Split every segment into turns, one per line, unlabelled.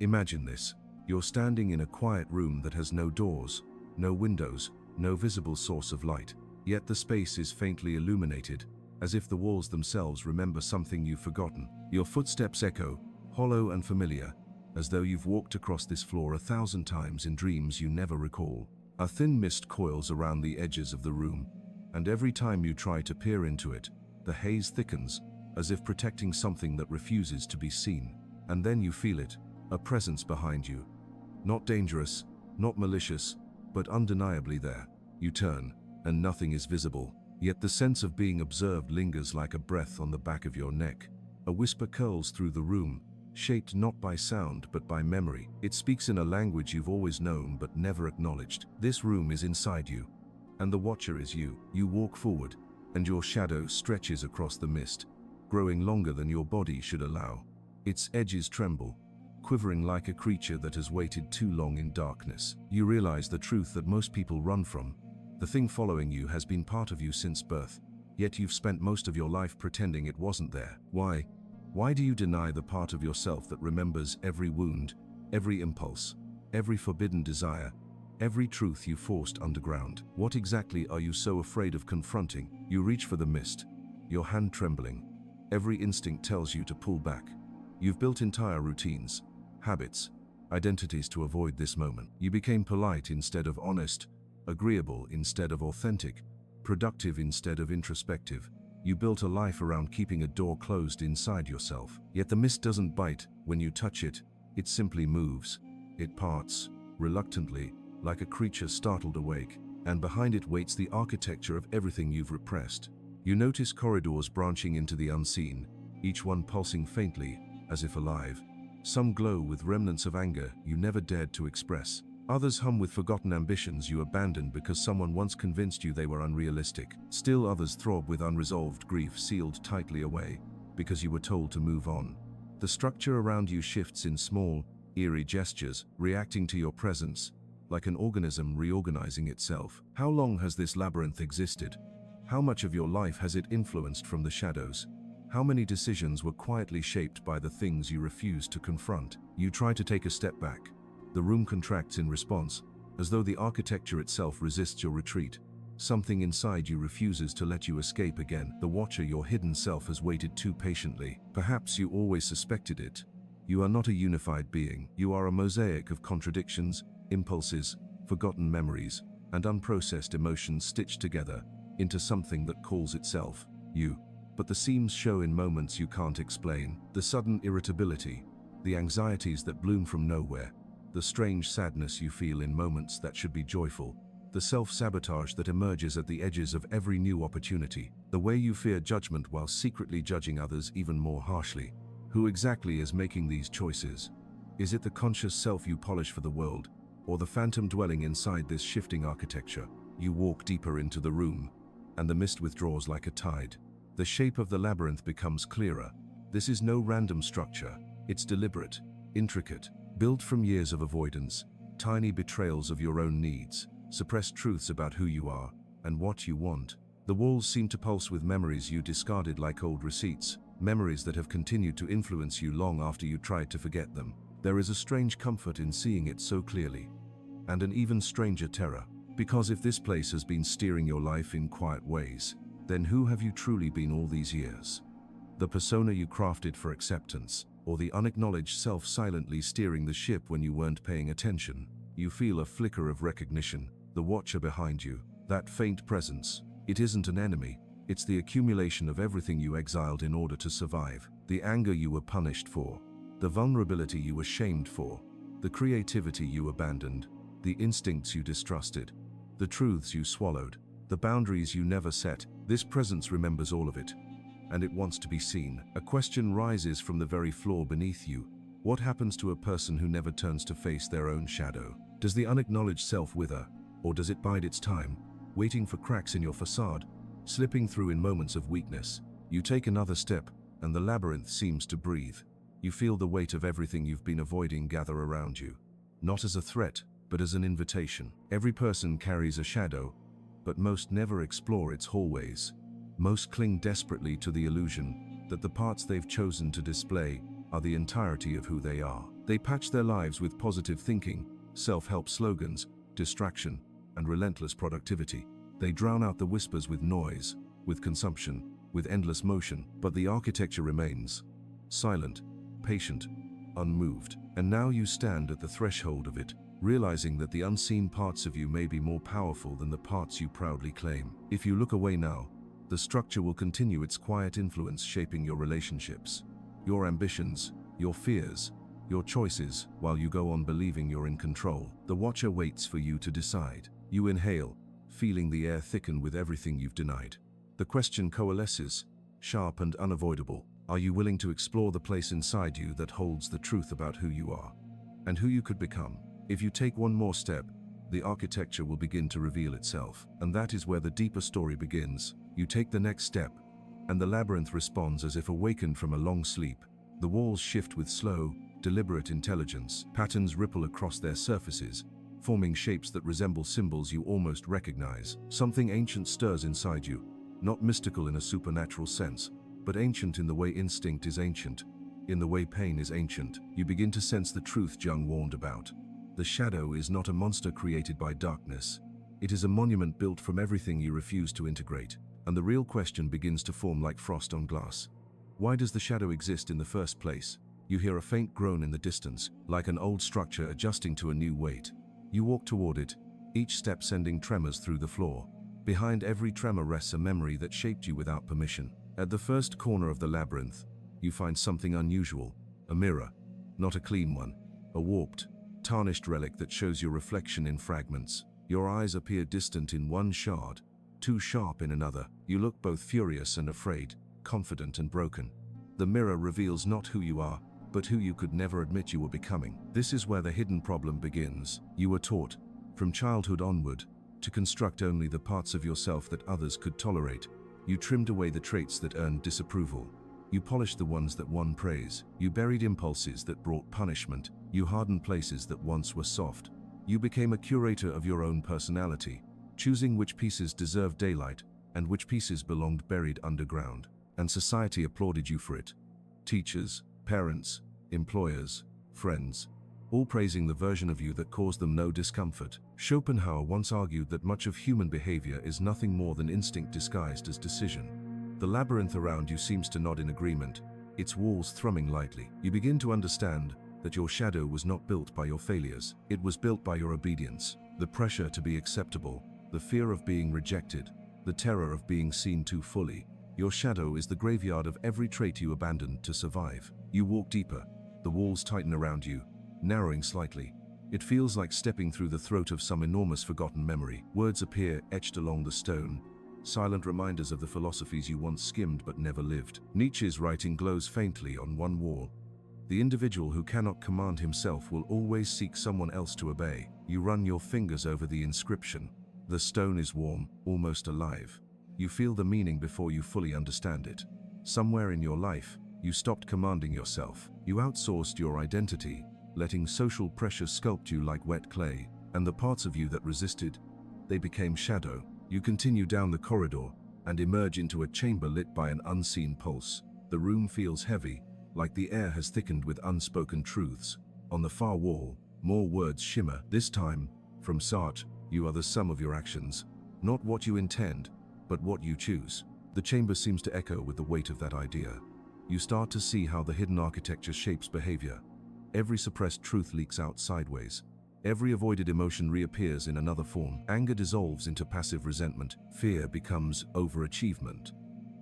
Imagine this. You're standing in a quiet room that has no doors, no windows, no visible source of light. Yet the space is faintly illuminated, as if the walls themselves remember something you've forgotten. Your footsteps echo, hollow and familiar, as though you've walked across this floor 1,000 times in dreams you never recall. A thin mist coils around the edges of the room, and every time you try to peer into it, the haze thickens, as if protecting something that refuses to be seen. And then you feel it, a presence behind you. Not dangerous, not malicious, but undeniably there. You turn, and nothing is visible, yet the sense of being observed lingers like a breath on the back of your neck. A whisper curls through the room, shaped not by sound but by memory. It speaks in a language you've always known but never acknowledged. This room is inside you, and the watcher is you. You walk forward, and your shadow stretches across the mist, growing longer than your body should allow. Its edges tremble, quivering like a creature that has waited too long in darkness. You realize the truth that most people run from. The thing following you has been part of you since birth, yet you've spent most of your life pretending it wasn't there. Why? Why do you deny the part of yourself that remembers every wound, every impulse, every forbidden desire, every truth you forced underground? What exactly are you so afraid of confronting? You reach for the mist, your hand trembling. Every instinct tells you to pull back. You've built entire routines, habits, identities to avoid this moment. You became polite instead of honest, agreeable instead of authentic, productive instead of introspective. You built a life around keeping a door closed inside yourself. Yet the mist doesn't bite when you touch it, it simply moves. It parts, reluctantly, like a creature startled awake, and behind it waits the architecture of everything you've repressed. You notice corridors branching into the unseen, each one pulsing faintly, as if alive. Some glow with remnants of anger you never dared to express. Others hum with forgotten ambitions you abandoned because someone once convinced you they were unrealistic. Still others throb with unresolved grief sealed tightly away because you were told to move on. The structure around you shifts in small, eerie gestures, reacting to your presence, like an organism reorganizing itself. How long has this labyrinth existed? How much of your life has it influenced from the shadows? How many decisions were quietly shaped by the things you refused to confront? You try to take a step back. The room contracts in response, as though the architecture itself resists your retreat. Something inside you refuses to let you escape again. The watcher, your hidden self, has waited too patiently. Perhaps you always suspected it. You are not a unified being. You are a mosaic of contradictions, impulses, forgotten memories, and unprocessed emotions stitched together into something that calls itself you. But the seams show in moments you can't explain. The sudden irritability, the anxieties that bloom from nowhere, the strange sadness you feel in moments that should be joyful, the self-sabotage that emerges at the edges of every new opportunity, the way you fear judgment while secretly judging others even more harshly. Who exactly is making these choices? Is it the conscious self you polish for the world, or the phantom dwelling inside this shifting architecture? You walk deeper into the room, and the mist withdraws like a tide. The shape of the labyrinth becomes clearer. This is no random structure. It's deliberate, intricate, built from years of avoidance, tiny betrayals of your own needs, suppressed truths about who you are and what you want. The walls seem to pulse with memories you discarded like old receipts, memories that have continued to influence you long after you tried to forget them. There is a strange comfort in seeing it so clearly, and an even stranger terror, because if this place has been steering your life in quiet ways, then who have you truly been all these years? The persona you crafted for acceptance, or the unacknowledged self silently steering the ship when you weren't paying attention? You feel a flicker of recognition, the watcher behind you, that faint presence. It isn't an enemy, it's the accumulation of everything you exiled in order to survive. The anger you were punished for, the vulnerability you were shamed for, the creativity you abandoned, the instincts you distrusted, the truths you swallowed, the boundaries you never set. This presence remembers all of it, and it wants to be seen. A question rises from the very floor beneath you. What happens to a person who never turns to face their own shadow? Does the unacknowledged self wither, or does it bide its time, waiting for cracks in your facade, slipping through in moments of weakness? You take another step, and the labyrinth seems to breathe. You feel the weight of everything you've been avoiding gather around you, not as a threat, but as an invitation. Every person carries a shadow, but most never explore its hallways. Most cling desperately to the illusion that the parts they've chosen to display are the entirety of who they are. They patch their lives with positive thinking, self-help slogans, distraction, and relentless productivity. They drown out the whispers with noise, with consumption, with endless motion, but the architecture remains silent, patient, unmoved. And now you stand at the threshold of it, realizing that the unseen parts of you may be more powerful than the parts you proudly claim. If you look away now, the structure will continue its quiet influence, shaping your relationships, your ambitions, your fears, your choices, while you go on believing you're in control. The watcher waits for you to decide. You inhale, feeling the air thicken with everything you've denied. The question coalesces, sharp and unavoidable. Are you willing to explore the place inside you that holds the truth about who you are and who you could become? If you take one more step, the architecture will begin to reveal itself. And that is where the deeper story begins. You take the next step, and the labyrinth responds as if awakened from a long sleep. The walls shift with slow, deliberate intelligence. Patterns ripple across their surfaces, forming shapes that resemble symbols you almost recognize. Something ancient stirs inside you, not mystical in a supernatural sense, but ancient in the way instinct is ancient, in the way pain is ancient. You begin to sense the truth Jung warned about. The shadow is not a monster created by darkness. It is a monument built from everything you refuse to integrate. And the real question begins to form like frost on glass. Why does the shadow exist in the first place? You hear a faint groan in the distance, like an old structure adjusting to a new weight. You walk toward it, each step sending tremors through the floor. Behind every tremor rests a memory that shaped you without permission. At the first corner of the labyrinth, you find something unusual, a mirror, not a clean one, a warped, tarnished relic that shows your reflection in fragments. Your eyes appear distant in one shard, too sharp in another. You look both furious and afraid, confident and broken. The mirror reveals not who you are, but who you could never admit you were becoming. This is where the hidden problem begins. You were taught, from childhood onward, to construct only the parts of yourself that others could tolerate. You trimmed away the traits that earned disapproval. You polished the ones that won praise. You buried impulses that brought punishment. You hardened places that once were soft. You became a curator of your own personality, choosing which pieces deserved daylight and which pieces belonged buried underground. And society applauded you for it. Teachers, parents, employers, friends, all praising the version of you that caused them no discomfort. Schopenhauer once argued that much of human behavior is nothing more than instinct disguised as decision. The labyrinth around you seems to nod in agreement, its walls thrumming lightly. You begin to understand that your shadow was not built by your failures. It was built by your obedience. The pressure to be acceptable, the fear of being rejected, the terror of being seen too fully. Your shadow is the graveyard of every trait you abandoned to survive. You walk deeper. The walls tighten around you, narrowing slightly. It feels like stepping through the throat of some enormous forgotten memory. Words appear etched along the stone, silent reminders of the philosophies you once skimmed but never lived. Nietzsche's writing glows faintly on one wall. The individual who cannot command himself will always seek someone else to obey. You run your fingers over the inscription. The stone is warm, almost alive. You feel the meaning before you fully understand it. Somewhere in your life, you stopped commanding yourself. You outsourced your identity, letting social pressure sculpt you like wet clay. And the parts of you that resisted, they became shadow. You continue down the corridor and emerge into a chamber lit by an unseen pulse. The room feels heavy, like the air has thickened with unspoken truths. On the far wall, more words shimmer. This time, from Sartre, you are the sum of your actions, not what you intend, but what you choose. The chamber seems to echo with the weight of that idea. You start to see how the hidden architecture shapes behavior. Every suppressed truth leaks out sideways. Every avoided emotion reappears in another form. Anger dissolves into passive resentment. Fear becomes overachievement.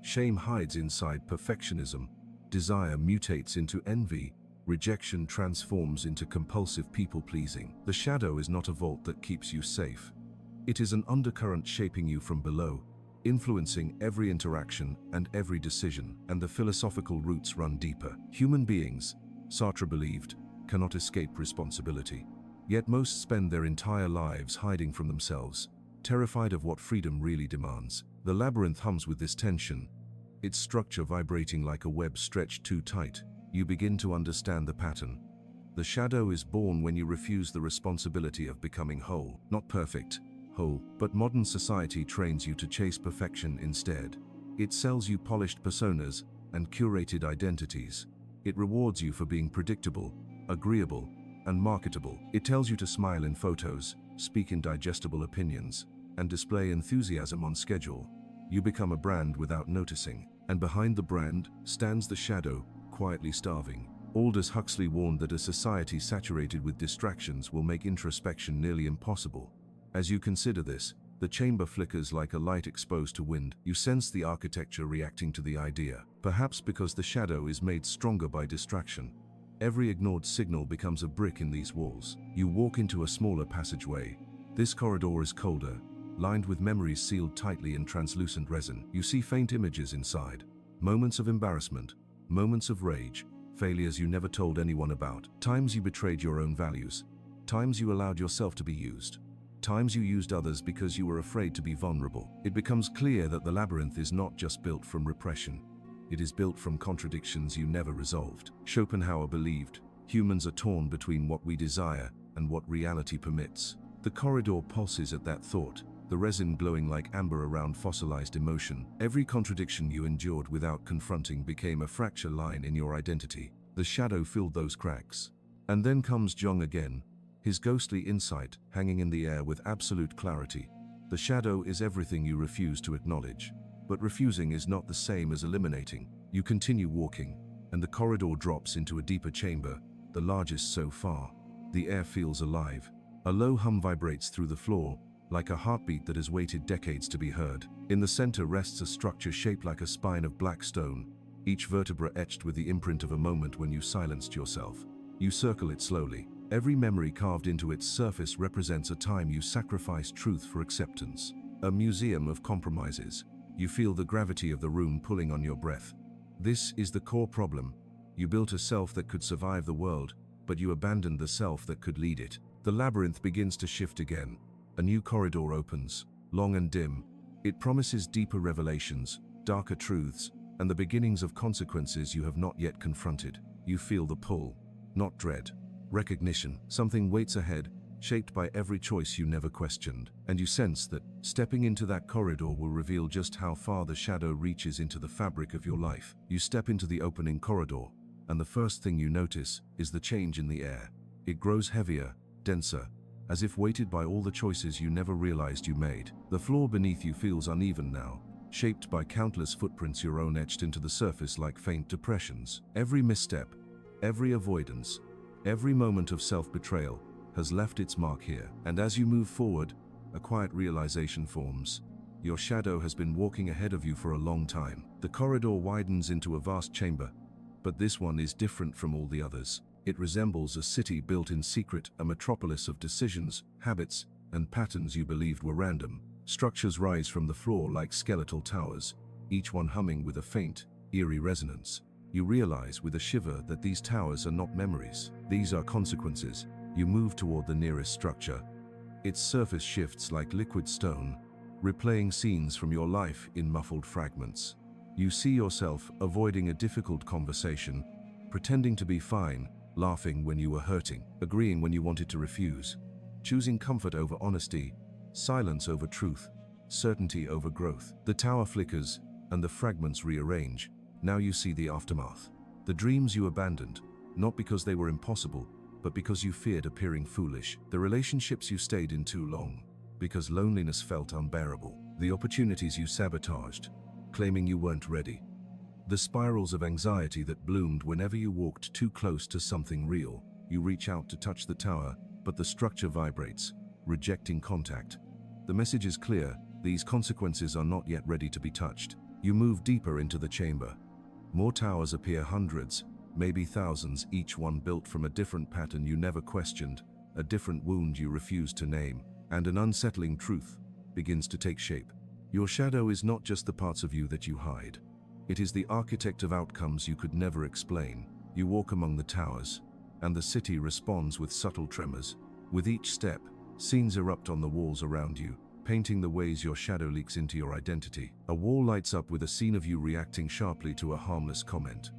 Shame hides inside perfectionism. Desire mutates into envy. Rejection transforms into compulsive people-pleasing. The shadow is not a vault that keeps you safe. It is an undercurrent shaping you from below, influencing every interaction and every decision, and the philosophical roots run deeper. Human beings, Sartre believed, cannot escape responsibility. Yet most spend their entire lives hiding from themselves, terrified of what freedom really demands. The labyrinth hums with this tension, its structure vibrating like a web stretched too tight. You begin to understand the pattern. The shadow is born when you refuse the responsibility of becoming whole. Not perfect, whole, but modern society trains you to chase perfection instead. It sells you polished personas and curated identities. It rewards you for being predictable, agreeable, and marketable. It tells you to smile in photos, speak in digestible opinions, and display enthusiasm on schedule. You become a brand without noticing, and behind the brand stands the shadow, quietly starving. Aldous Huxley warned that a society saturated with distractions will make introspection nearly impossible. As you consider this, the chamber flickers like a light exposed to wind. You sense the architecture reacting to the idea, perhaps because the shadow is made stronger by distraction. Every ignored signal becomes a brick in these walls. You walk into a smaller passageway. This corridor is colder, lined with memories sealed tightly in translucent resin. You see faint images inside, moments of embarrassment, moments of rage, failures you never told anyone about, times you betrayed your own values, times you allowed yourself to be used, times you used others because you were afraid to be vulnerable. It becomes clear that the labyrinth is not just built from repression. It is built from contradictions you never resolved. Schopenhauer believed, humans are torn between what we desire and what reality permits. The corridor pulses at that thought, the resin glowing like amber around fossilized emotion. Every contradiction you endured without confronting became a fracture line in your identity. The shadow filled those cracks. And then comes Jung again, his ghostly insight hanging in the air with absolute clarity. The shadow is everything you refuse to acknowledge. But refusing is not the same as eliminating. You continue walking, and the corridor drops into a deeper chamber, the largest so far. The air feels alive. A low hum vibrates through the floor, like a heartbeat that has waited decades to be heard. In the center rests a structure shaped like a spine of black stone, each vertebra etched with the imprint of a moment when you silenced yourself. You circle it slowly. Every memory carved into its surface represents a time you sacrificed truth for acceptance. A museum of compromises. You feel the gravity of the room pulling on your breath. This is the core problem. You built a self that could survive the world, but you abandoned the self that could lead it. The labyrinth begins to shift again. A new corridor opens, long and dim. It promises deeper revelations, darker truths, and the beginnings of consequences you have not yet confronted. You feel the pull, not dread. Recognition. Something waits ahead, shaped by every choice you never questioned. And you sense that stepping into that corridor will reveal just how far the shadow reaches into the fabric of your life. You step into the opening corridor, and the first thing you notice is the change in the air. It grows heavier, denser, as if weighted by all the choices you never realized you made. The floor beneath you feels uneven now, shaped by countless footprints your own etched into the surface like faint depressions. Every misstep, every avoidance, every moment of self-betrayal has left its mark here. And as you move forward, a quiet realization forms. Your shadow has been walking ahead of you for a long time. The corridor widens into a vast chamber, but this one is different from all the others. It resembles a city built in secret, a metropolis of decisions, habits, and patterns you believed were random. Structures rise from the floor like skeletal towers, each one humming with a faint, eerie resonance. You realize with a shiver that these towers are not memories. These are consequences. You move toward the nearest structure. Its surface shifts like liquid stone, replaying scenes from your life in muffled fragments. You see yourself avoiding a difficult conversation, pretending to be fine, laughing when you were hurting, agreeing when you wanted to refuse, choosing comfort over honesty, silence over truth, certainty over growth. The tower flickers, and the fragments rearrange. Now you see the aftermath. The dreams you abandoned, not because they were impossible, but because you feared appearing foolish. The relationships you stayed in too long, because loneliness felt unbearable. The opportunities you sabotaged, claiming you weren't ready. The spirals of anxiety that bloomed whenever you walked too close to something real. You reach out to touch the tower, but the structure vibrates, rejecting contact. The message is clear: these consequences are not yet ready to be touched. You move deeper into the chamber. More towers appear, hundreds, maybe thousands, each one built from a different pattern you never questioned, a different wound you refused to name, and an unsettling truth begins to take shape. Your shadow is not just the parts of you that you hide. It is the architect of outcomes you could never explain. You walk among the towers, and the city responds with subtle tremors. With each step, scenes erupt on the walls around you, painting the ways your shadow leaks into your identity. A wall lights up with a scene of you reacting sharply to a harmless comment.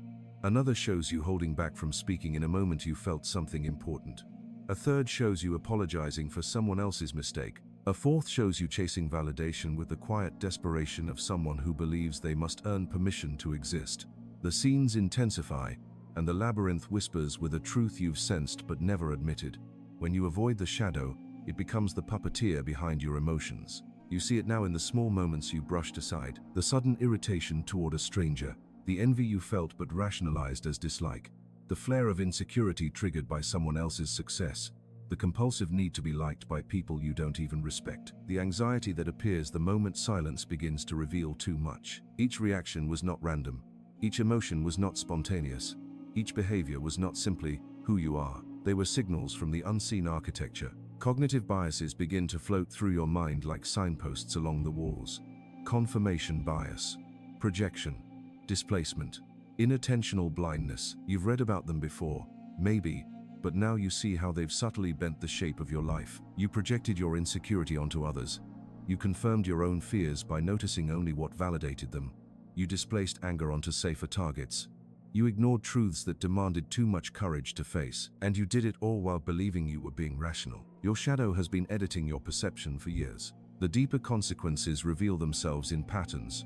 Another shows you holding back from speaking in a moment you felt something important. A third shows you apologizing for someone else's mistake. A fourth shows you chasing validation with the quiet desperation of someone who believes they must earn permission to exist. The scenes intensify, and the labyrinth whispers with a truth you've sensed but never admitted. When you avoid the shadow, it becomes the puppeteer behind your emotions. You see it now in the small moments you brushed aside, the sudden irritation toward a stranger, the envy you felt but rationalized as dislike, the flare of insecurity triggered by someone else's success, the compulsive need to be liked by people you don't even respect, the anxiety that appears the moment silence begins to reveal too much. Each reaction was not random. Each emotion was not spontaneous. Each behavior was not simply who you are. They were signals from the unseen architecture. Cognitive biases begin to float through your mind like signposts along the walls. Confirmation bias, projection, displacement, inattentional blindness. You've read about them before, maybe, but now you see how they've subtly bent the shape of your life. You projected your insecurity onto others. You confirmed your own fears by noticing only what validated them. You displaced anger onto safer targets. You ignored truths that demanded too much courage to face, and you did it all while believing you were being rational. Your shadow has been editing your perception for years. The deeper consequences reveal themselves in patterns.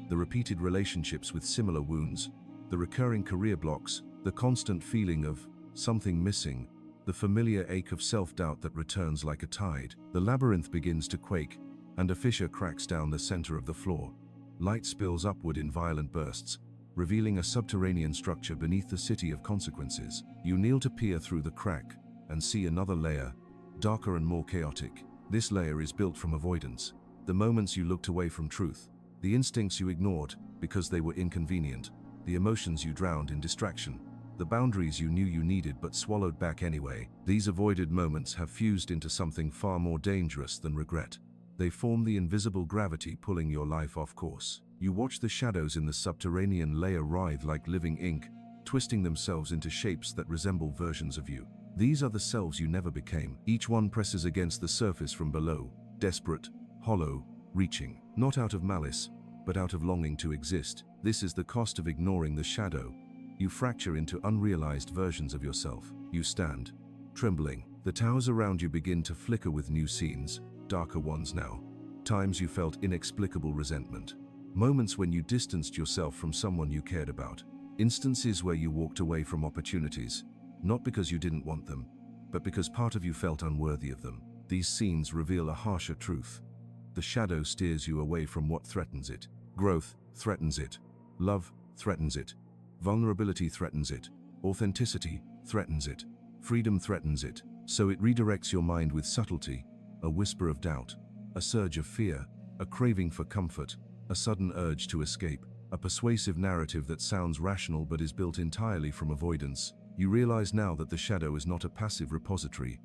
The repeated relationships with similar wounds, the recurring career blocks, the constant feeling of something missing, the familiar ache of self-doubt that returns like a tide. The labyrinth begins to quake, and a fissure cracks down the center of the floor. Light spills upward in violent bursts, revealing a subterranean structure beneath the city of consequences. You kneel to peer through the crack and see another layer, darker and more chaotic. This layer is built from avoidance. The moments you looked away from truth, the instincts you ignored because they were inconvenient, the emotions you drowned in distraction, the boundaries you knew you needed but swallowed back anyway. These avoided moments have fused into something far more dangerous than regret. They form the invisible gravity pulling your life off course. You watch the shadows in the subterranean layer writhe like living ink, twisting themselves into shapes that resemble versions of you. These are the selves you never became. Each one presses against the surface from below, desperate, hollow, reaching, not out of malice, but out of longing to exist. This is the cost of ignoring the shadow. You fracture into unrealized versions of yourself. You stand, trembling. The towers around you begin to flicker with new scenes, darker ones now. Times you felt inexplicable resentment. Moments when you distanced yourself from someone you cared about. Instances where you walked away from opportunities, not because you didn't want them, but because part of you felt unworthy of them. These scenes reveal a harsher truth. The shadow steers you away from what threatens it. Growth threatens it. Love threatens it. Vulnerability threatens it. Authenticity threatens it. Freedom threatens it. So it redirects your mind with subtlety, a whisper of doubt, a surge of fear, a craving for comfort, a sudden urge to escape, a persuasive narrative that sounds rational but is built entirely from avoidance. You realize now that the shadow is not a passive repository.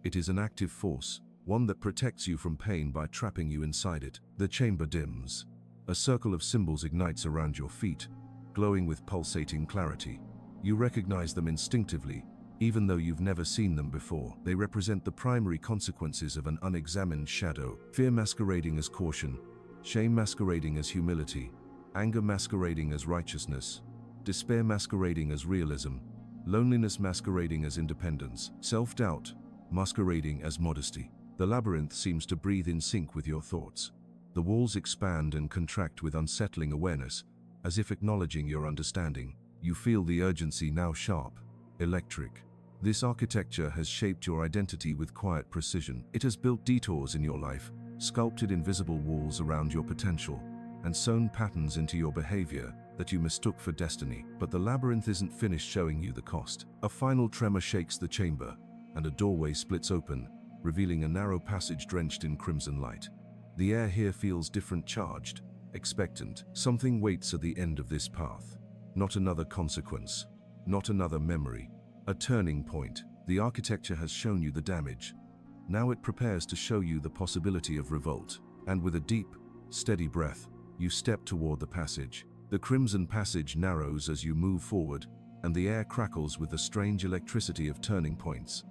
It is an active force, one that protects you from pain by trapping you inside it. The chamber dims. A circle of symbols ignites around your feet, glowing with pulsating clarity. You recognize them instinctively, even though you've never seen them before. They represent the primary consequences of an unexamined shadow. Fear masquerading as caution, shame masquerading as humility, anger masquerading as righteousness, despair masquerading as realism, loneliness masquerading as independence, self-doubt masquerading as modesty. The labyrinth seems to breathe in sync with your thoughts. The walls expand and contract with unsettling awareness, as if acknowledging your understanding. You feel the urgency now sharp, electric. This architecture has shaped your identity with quiet precision. It has built detours in your life, sculpted invisible walls around your potential, and sewn patterns into your behavior that you mistook for destiny. But the labyrinth isn't finished showing you the cost. A final tremor shakes the chamber, and a doorway splits open, revealing a narrow passage drenched in crimson light. The air here feels different, charged, expectant. Something waits at the end of this path. Not another consequence, not another memory. A turning point. The architecture has shown you the damage. Now it prepares to show you the possibility of revolt. And with a deep, steady breath, you step toward the passage. The crimson passage narrows as you move forward, and the air crackles with the strange electricity of turning points.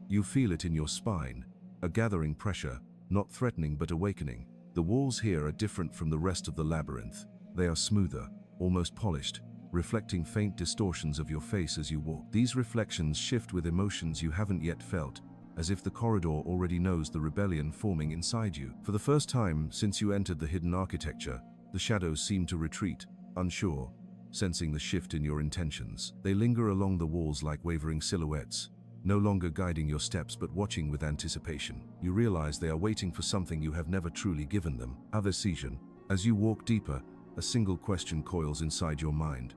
You feel it in your spine, a gathering pressure, not threatening but awakening. The walls here are different from the rest of the labyrinth. They are smoother, almost polished, reflecting faint distortions of your face as you walk. These reflections shift with emotions you haven't yet felt, as if the corridor already knows the rebellion forming inside you. For the first time since you entered the hidden architecture, the shadows seem to retreat, unsure, sensing the shift in your intentions. They linger along the walls like wavering silhouettes, no longer guiding your steps but watching with anticipation. You realize they are waiting for something you have never truly given them, a decision. As you walk deeper, a single question coils inside your mind.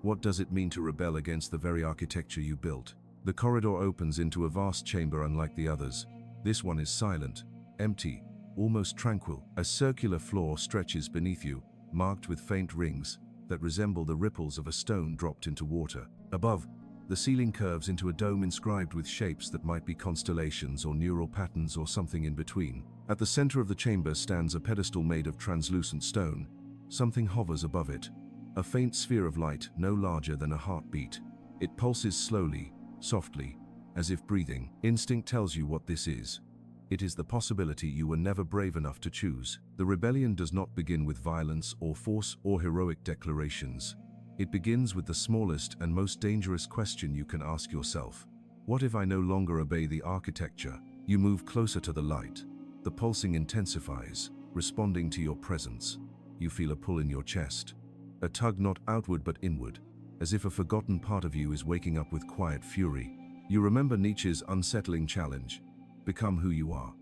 What does it mean to rebel against the very architecture you built? The corridor opens into a vast chamber unlike the others. This one is silent, empty, almost tranquil. A circular floor stretches beneath you, marked with faint rings that resemble the ripples of a stone dropped into water. Above, the ceiling curves into a dome inscribed with shapes that might be constellations or neural patterns or something in between. At the center of the chamber stands a pedestal made of translucent stone. Something hovers above it, a faint sphere of light no larger than a heartbeat. It pulses slowly, softly, as if breathing. Instinct tells you what this is. It is the possibility you were never brave enough to choose. The rebellion does not begin with violence or force or heroic declarations. It begins with the smallest and most dangerous question you can ask yourself. What if I no longer obey the architecture? You move closer to the light. The pulsing intensifies, responding to your presence. You feel a pull in your chest. A tug not outward but inward, as if a forgotten part of you is waking up with quiet fury. You remember Nietzsche's unsettling challenge: become who you are.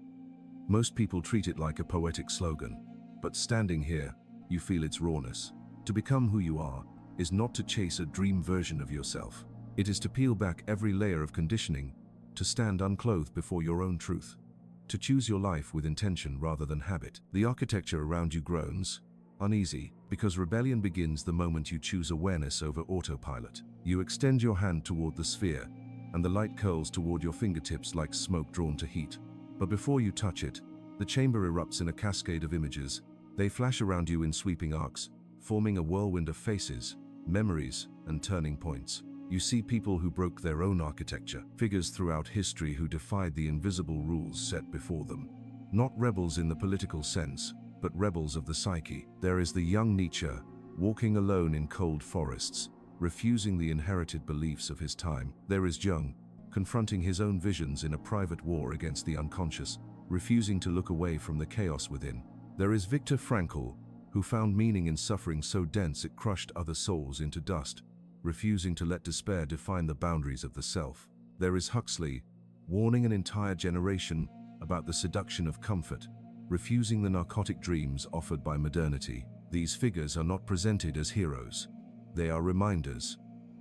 Most people treat it like a poetic slogan, but standing here, you feel its rawness. To become who you are is not to chase a dream version of yourself. It is to peel back every layer of conditioning, to stand unclothed before your own truth, to choose your life with intention rather than habit. The architecture around you groans, uneasy, because rebellion begins the moment you choose awareness over autopilot. You extend your hand toward the sphere, and the light curls toward your fingertips like smoke drawn to heat. But before you touch it, the chamber erupts in a cascade of images. They flash around you in sweeping arcs, forming a whirlwind of faces, memories, and turning points. You see people who broke their own architecture, figures throughout history who defied the invisible rules set before them. Not rebels in the political sense, but rebels of the psyche. There is the young Nietzsche, walking alone in cold forests, refusing the inherited beliefs of his time. There is Jung, confronting his own visions in a private war against the unconscious, refusing to look away from the chaos within. There is Viktor Frankl, who found meaning in suffering so dense it crushed other souls into dust, refusing to let despair define the boundaries of the self. There is Huxley, warning an entire generation about the seduction of comfort, refusing the narcotic dreams offered by modernity. These figures are not presented as heroes. They are reminders.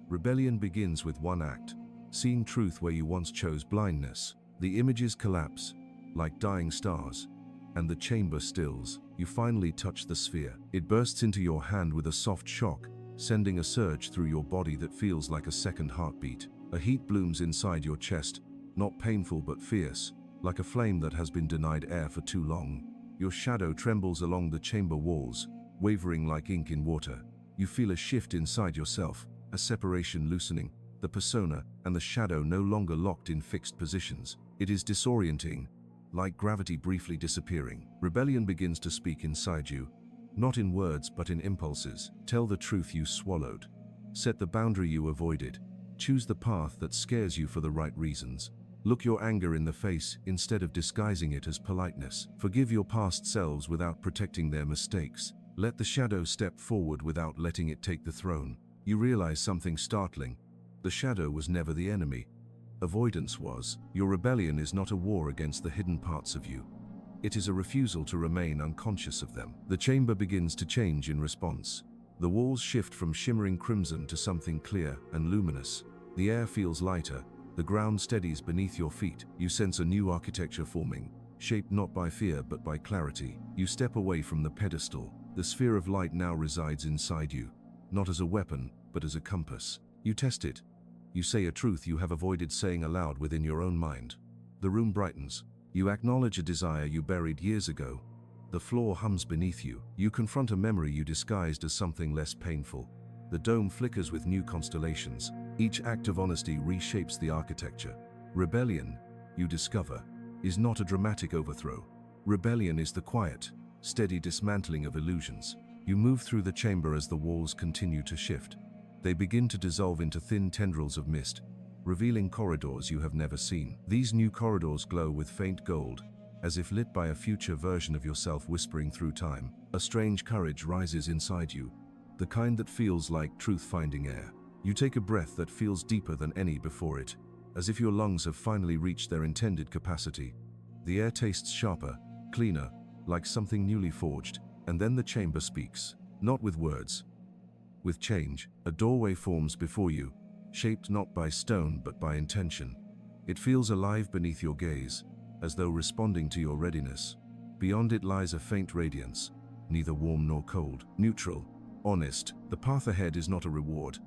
Rebellion begins with one act: seeing truth where you once chose blindness. The images collapse, like dying stars, and the chamber stills. You finally touch the sphere. It bursts into your hand with a soft shock, sending a surge through your body that feels like a second heartbeat. A heat blooms inside your chest, not painful but fierce, like a flame that has been denied air for too long. Your shadow trembles along the chamber walls, wavering like ink in water. You feel a shift inside yourself, a separation loosening, the persona and the shadow no longer locked in fixed positions. It is disorienting, like gravity briefly disappearing. Rebellion begins to speak inside you, not in words but in impulses. Tell the truth you swallowed. Set the boundary you avoided. Choose the path that scares you for the right reasons. Look your anger in the face instead of disguising it as politeness. Forgive your past selves without protecting their mistakes. Let the shadow step forward without letting it take the throne. You realize something startling. The shadow was never the enemy. Avoidance was. Your rebellion is not a war against the hidden parts of you. It is a refusal to remain unconscious of them. The chamber begins to change in response. The walls shift from shimmering crimson to something clear and luminous. The air feels lighter. The ground steadies beneath your feet. You sense a new architecture forming, shaped not by fear but by clarity. You step away from the pedestal. The sphere of light now resides inside you, not as a weapon, but as a compass. You test it. You say a truth you have avoided saying aloud within your own mind. The room brightens. You acknowledge a desire you buried years ago. The floor hums beneath you. You confront a memory you disguised as something less painful. The dome flickers with new constellations. Each act of honesty reshapes the architecture. Rebellion, you discover, is not a dramatic overthrow. Rebellion is the quiet, steady dismantling of illusions. You move through the chamber as the walls continue to shift. They begin to dissolve into thin tendrils of mist, revealing corridors you have never seen. These new corridors glow with faint gold, as if lit by a future version of yourself whispering through time. A strange courage rises inside you, the kind that feels like truth-finding air. You take a breath that feels deeper than any before it, as if your lungs have finally reached their intended capacity. The air tastes sharper, cleaner, like something newly forged, and then the chamber speaks, not with words. With change, a doorway forms before you, shaped not by stone but by intention. It feels alive beneath your gaze, as though responding to your readiness. Beyond it lies a faint radiance, neither warm nor cold, neutral, honest. The path ahead is not a reward.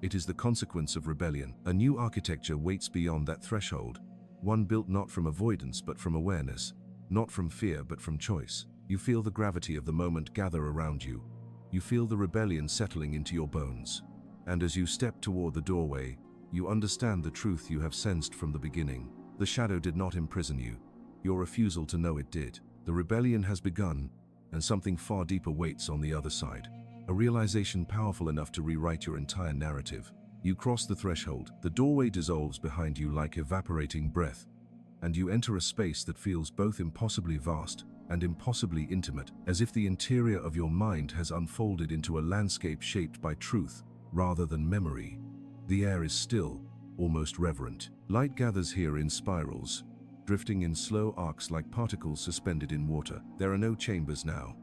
It is the consequence of rebellion. A new architecture waits beyond that threshold, one built not from avoidance but from awareness, not from fear but from choice. You feel the gravity of the moment gather around you. You feel the rebellion settling into your bones. And as you step toward the doorway, you understand the truth you have sensed from the beginning. The shadow did not imprison you. Your refusal to know it did. The rebellion has begun, and something far deeper waits on the other side. A realization powerful enough to rewrite your entire narrative. You cross the threshold, the doorway dissolves behind you like evaporating breath, and you enter a space that feels both impossibly vast and impossibly intimate, as if the interior of your mind has unfolded into a landscape shaped by truth rather than memory. The air is still, almost reverent. Light gathers here in spirals, drifting in slow arcs like particles suspended in water. There are no chambers now,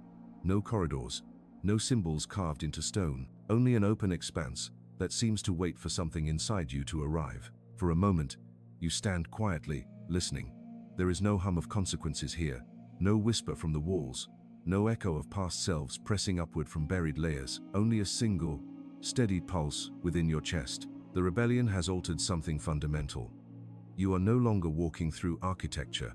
no corridors, no symbols carved into stone, only an open expanse that seems to wait for something inside you to arrive. For a moment, you stand quietly, listening. There is no hum of consequences here, no whisper from the walls, no echo of past selves pressing upward from buried layers, only a single, steady pulse within your chest. The rebellion has altered something fundamental. You are no longer walking through architecture.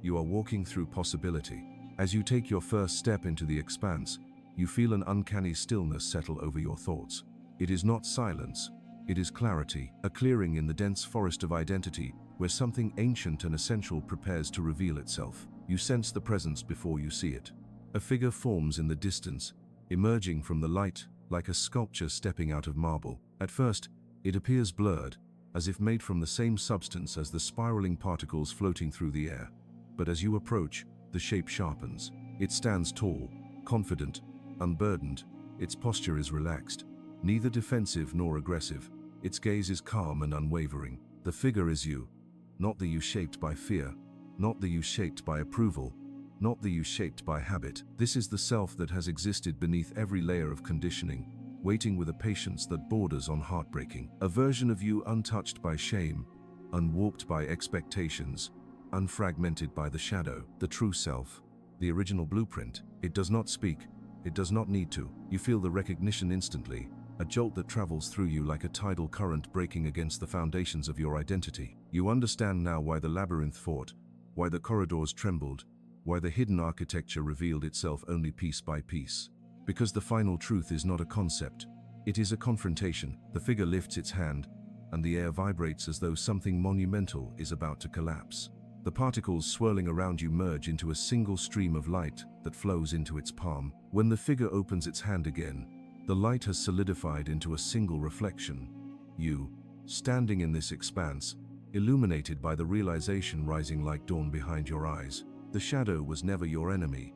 You are walking through possibility. As you take your first step into the expanse, you feel an uncanny stillness settle over your thoughts. It is not silence, it is clarity, a clearing in the dense forest of identity where something ancient and essential prepares to reveal itself. You sense the presence before you see it. A figure forms in the distance, emerging from the light like a sculpture stepping out of marble. At first, it appears blurred, as if made from the same substance as the spiraling particles floating through the air. But as you approach, the shape sharpens. It stands tall, confident, unburdened. Its posture is relaxed, neither defensive nor aggressive. Its gaze is calm and unwavering. The figure is you, not the you shaped by fear, not the you shaped by approval, not the you shaped by habit. This is the self that has existed beneath every layer of conditioning, waiting with a patience that borders on heartbreaking. A version of you untouched by shame, unwarped by expectations, unfragmented by the shadow. The true self, the original blueprint. It does not speak, it does not need to. You feel the recognition instantly, a jolt that travels through you like a tidal current breaking against the foundations of your identity. You understand now why the labyrinth fought, why the corridors trembled, why the hidden architecture revealed itself only piece by piece. Because the final truth is not a concept, it is a confrontation. The figure lifts its hand, and the air vibrates as though something monumental is about to collapse. The particles swirling around you merge into a single stream of light that flows into its palm. When the figure opens its hand again, the light has solidified into a single reflection. You, standing in this expanse, illuminated by the realization rising like dawn behind your eyes. The shadow was never your enemy.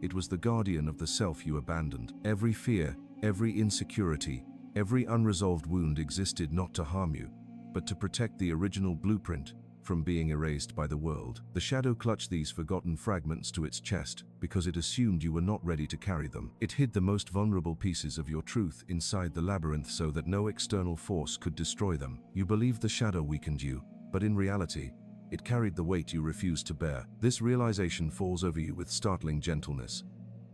It was the guardian of the self you abandoned. Every fear, every insecurity, every unresolved wound existed not to harm you, but to protect the original blueprint from being erased by the world. The shadow clutched these forgotten fragments to its chest because it assumed you were not ready to carry them. It hid the most vulnerable pieces of your truth inside the labyrinth so that no external force could destroy them. You believed the shadow weakened you, but in reality, it carried the weight you refused to bear. This realization falls over you with startling gentleness.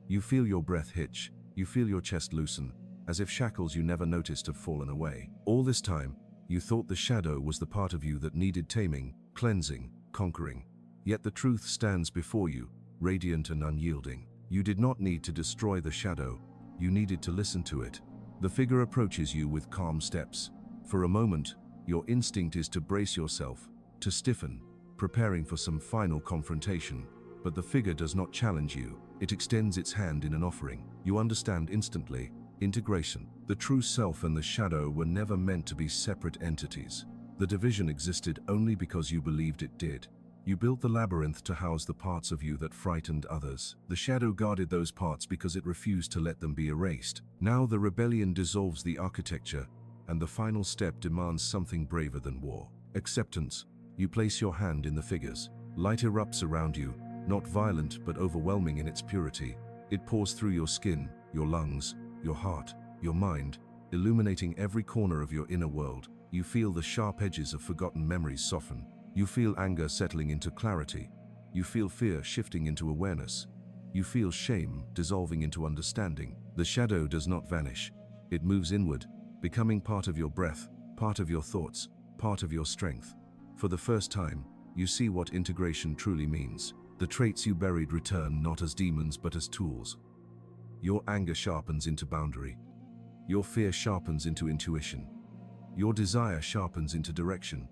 You feel your breath hitch, you feel your chest loosen, as if shackles you never noticed have fallen away. All this time, you thought the shadow was the part of you that needed taming, cleansing, conquering. Yet the truth stands before you, radiant and unyielding. You did not need to destroy the shadow, you needed to listen to it. The figure approaches you with calm steps. For a moment, your instinct is to brace yourself, to stiffen, preparing for some final confrontation. But the figure does not challenge you. It extends its hand in an offering. You understand instantly. Integration. The true self and the shadow were never meant to be separate entities. The division existed only because you believed it did. You built the labyrinth to house the parts of you that frightened others. The shadow guarded those parts because it refused to let them be erased. Now the rebellion dissolves the architecture, and the final step demands something braver than war. Acceptance. You place your hand in the figures. Light erupts around you, not violent but overwhelming in its purity. It pours through your skin, your lungs, your heart, your mind, illuminating every corner of your inner world. You feel the sharp edges of forgotten memories soften. You feel anger settling into clarity. You feel fear shifting into awareness. You feel shame dissolving into understanding. The shadow does not vanish. It moves inward, becoming part of your breath, part of your thoughts, part of your strength. For the first time, you see what integration truly means. The traits you buried return not as demons but as tools. Your anger sharpens into boundary. Your fear sharpens into intuition. Your desire sharpens into direction.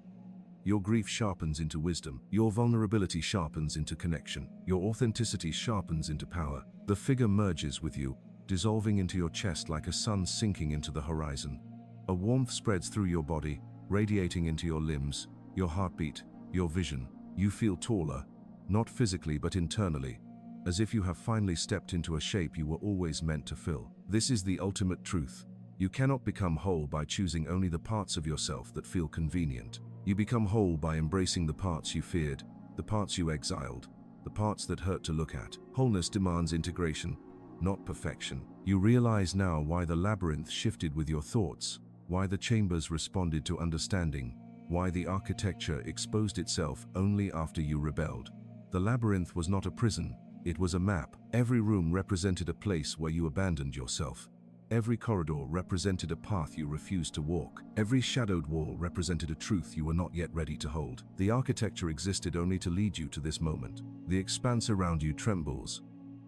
Your grief sharpens into wisdom. Your vulnerability sharpens into connection. Your authenticity sharpens into power. The figure merges with you, dissolving into your chest like a sun sinking into the horizon. A warmth spreads through your body, radiating into your limbs, your heartbeat, your vision. You feel taller, not physically but internally, as if you have finally stepped into a shape you were always meant to fill. This is the ultimate truth. You cannot become whole by choosing only the parts of yourself that feel convenient. You become whole by embracing the parts you feared, the parts you exiled, the parts that hurt to look at. Wholeness demands integration, not perfection. You realize now why the labyrinth shifted with your thoughts, why the chambers responded to understanding, why the architecture exposed itself only after you rebelled. The labyrinth was not a prison, it was a map. Every room represented a place where you abandoned yourself. Every corridor represented a path you refused to walk. Every shadowed wall represented a truth you were not yet ready to hold. The architecture existed only to lead you to this moment. The expanse around you trembles.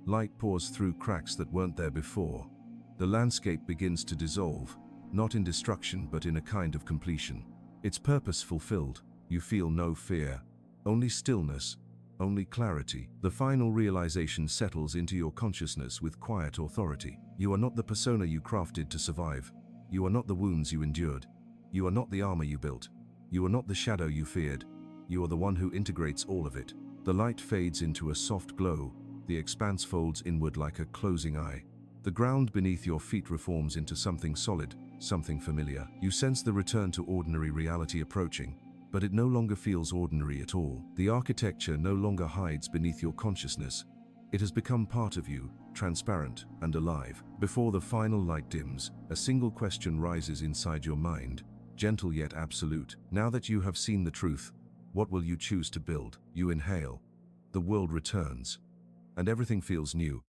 Light pours through cracks that weren't there before. The landscape begins to dissolve, not in destruction but in a kind of completion. Its purpose fulfilled. You feel no fear, only stillness, only clarity. The final realization settles into your consciousness with quiet authority. You are not the persona you crafted to survive. You are not the wounds you endured. You are not the armor you built. You are not the shadow you feared. You are the one who integrates all of it. The light fades into a soft glow. The expanse folds inward like a closing eye. The ground beneath your feet reforms into something solid, something familiar. You sense the return to ordinary reality approaching, but it no longer feels ordinary at all. The architecture no longer hides beneath your consciousness. It has become part of you, transparent and alive. Before the final light dims, a single question rises inside your mind, gentle yet absolute. Now that you have seen the truth, what will you choose to build? You inhale. The world returns, and everything feels new.